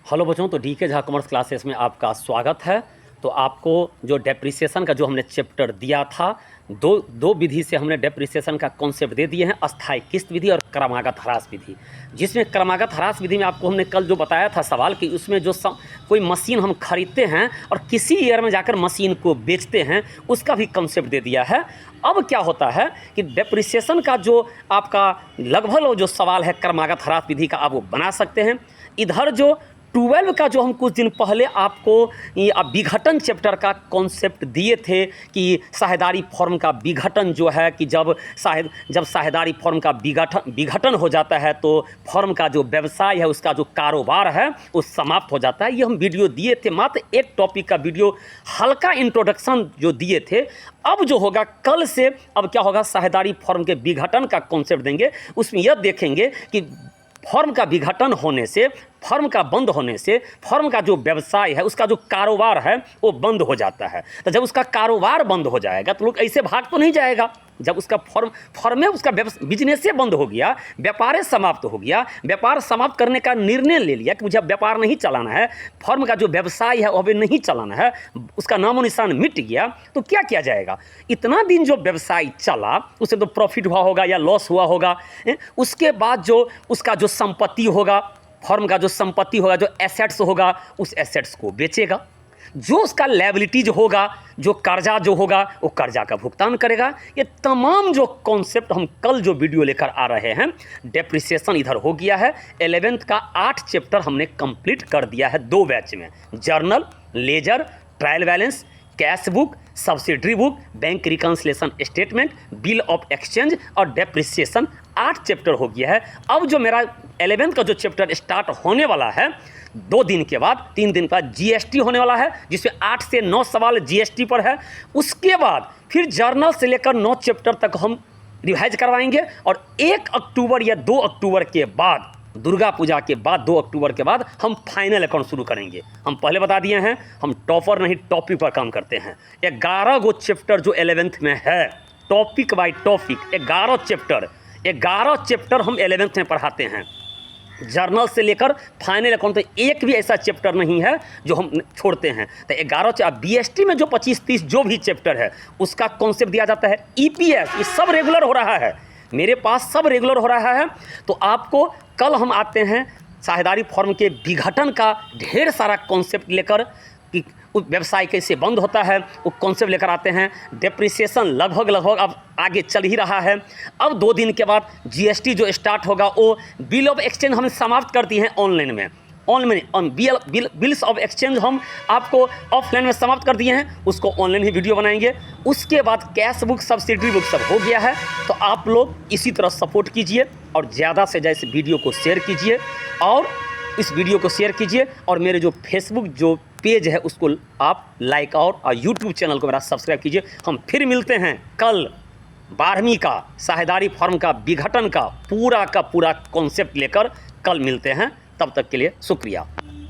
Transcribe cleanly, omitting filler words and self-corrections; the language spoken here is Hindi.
हेलो बच्चों, तो डीके झा कॉमर्स क्लासेस में आपका स्वागत है। तो आपको जो डेप्रिसिएशन का जो हमने चैप्टर दिया था, दो विधि से हमने डेप्रिसिएशन का कॉन्सेप्ट दे दिए हैं, अस्थायी किस्त विधि और क्रमागत ह्रास विधि। जिसमें क्रमागत ह्रास विधि में आपको हमने कल जो बताया था सवाल कि उसमें जो कोई मशीन हम खरीदते हैं और किसी ईयर में जाकर मशीन को बेचते हैं, उसका भी कॉन्सेप्ट दे दिया है। अब क्या होता है कि डेप्रिसिएशन का जो आपका लगभग जो सवाल है क्रमागत ह्रास विधि का, आप वो बना सकते हैं। इधर जो 12 का जो हम कुछ दिन पहले आपको ये विघटन चैप्टर का कॉन्सेप्ट दिए थे कि साझेदारी फॉर्म का विघटन जो है कि जब साझेदारी फॉर्म का विघटन हो जाता है तो फॉर्म का जो व्यवसाय है, उसका जो कारोबार है, वो समाप्त हो जाता है। ये हम वीडियो दिए थे, मात्र एक टॉपिक का वीडियो, हल्का इंट्रोडक्शन जो दिए थे। अब जो होगा कल से, अब क्या होगा, साझेदारी फॉर्म के विघटन का कॉन्सेप्ट देंगे। उसमें यह देखेंगे कि फॉर्म का विघटन होने से, फॉर्म का बंद होने से, फॉर्म का जो व्यवसाय है, उसका जो कारोबार है, वो बंद हो जाता है। तो जब उसका कारोबार बंद हो जाएगा तो लोग ऐसे भाग तो नहीं जाएगा। जब उसका फॉर्म में उसका बिजनेस से बंद हो गया, व्यापार समाप्त हो गया, व्यापार समाप्त करने का निर्णय ले लिया कि मुझे अब व्यापार नहीं चलाना है, फॉर्म का जो व्यवसाय है वो अभी नहीं चलाना है, उसका नामो निशान मिट गया, तो क्या किया जाएगा? इतना दिन जो व्यवसाय चला, उसे तो प्रॉफिट हुआ होगा या लॉस हुआ होगा, उसके बाद जो उसका जो संपत्ति होगा, फॉर्म का जो संपत्ति होगा, जो एसेट्स होगा, उस एसेट्स को बेचेगा। जो उसका लायबिलिटीज होगा, जो कर्जा जो होगा, वो कर्जा का भुगतान करेगा। ये तमाम जो कॉन्सेप्ट हम कल जो वीडियो लेकर आ रहे हैं, डेप्रिसिएशन इधर हो गया है। 11th का 8 चैप्टर हमने कंप्लीट कर दिया है 2 बैच में। Journal, ledger, trial balance, cash book, subsidiary book, bank reconciliation statement, bill of exchange और डेप्रिसिएशन 8 चैप्टर हो गया है। अब जो मेरा 11th का जो चैप्टर स्टार्ट होने वाला है, 2 दिन के बाद, 3 दिन का जीएसटी होने वाला है, जिसमें 8 से 9 सवाल जीएसटी पर है। उसके बाद फिर जर्नल से लेकर 9 चैप्टर तक हम रिवाइज करवाएंगे और 1 अक्टूबर या 2 अक्टूबर के बाद, दुर्गा पूजा के बाद 2 अक्टूबर के बाद हम फाइनल अकाउंट शुरू करेंगे। हम पहले बता दिए हैं, हम टॉपर नहीं टॉपिक पर काम करते हैं। 11 गो चैप्टर जो 11th में है, टॉपिक बाय टॉपिक 11 चैप्टर हम 11th में पढ़ाते हैं। जर्नल से लेकर फाइनल अकाउंट तक एक भी ऐसा चैप्टर नहीं है जो हम छोड़ते हैं। तो 11 बीएसटी में जो 25-30 जो भी चैप्टर है, उसका कॉन्सेप्ट दिया जाता है। ईपीएस, ये सब रेगुलर हो रहा है, मेरे पास सब रेगुलर हो रहा है। तो आपको कल हम आते हैं साझेदारी फॉर्म के विघटन का ढेर सारा कॉन्सेप्ट लेकर कि व्यवसाय कैसे बंद होता है, वो कॉन्सेप्ट लेकर आते हैं। डेप्रिसिएशन लगभग अब आगे चल ही रहा है। अब 2 दिन के बाद जीएसटी जो स्टार्ट होगा, वो बिल ऑफ एक्सचेंज हम समाप्त करती हैं ऑनलाइन में। बिल्स ऑफ एक्सचेंज हम आपको ऑफलाइन में समाप्त कर दिए हैं, उसको ऑनलाइन ही वीडियो बनाएंगे। उसके बाद कैश बुक, सब्सिडरी बुक सब हो गया है। तो आप लोग इसी तरह सपोर्ट कीजिए और ज़्यादा से ज़्यादा इस वीडियो को शेयर कीजिए, और इस वीडियो को शेयर कीजिए, और मेरे जो फेसबुक जो पेज है उसको आप लाइक और यूट्यूब चैनल को मेरा सब्सक्राइब कीजिए। हम फिर मिलते हैं कल 12वीं का साझेदारी फॉर्म का विघटन का पूरा कॉन्सेप्ट लेकर कल मिलते हैं। तब तक के लिए शुक्रिया।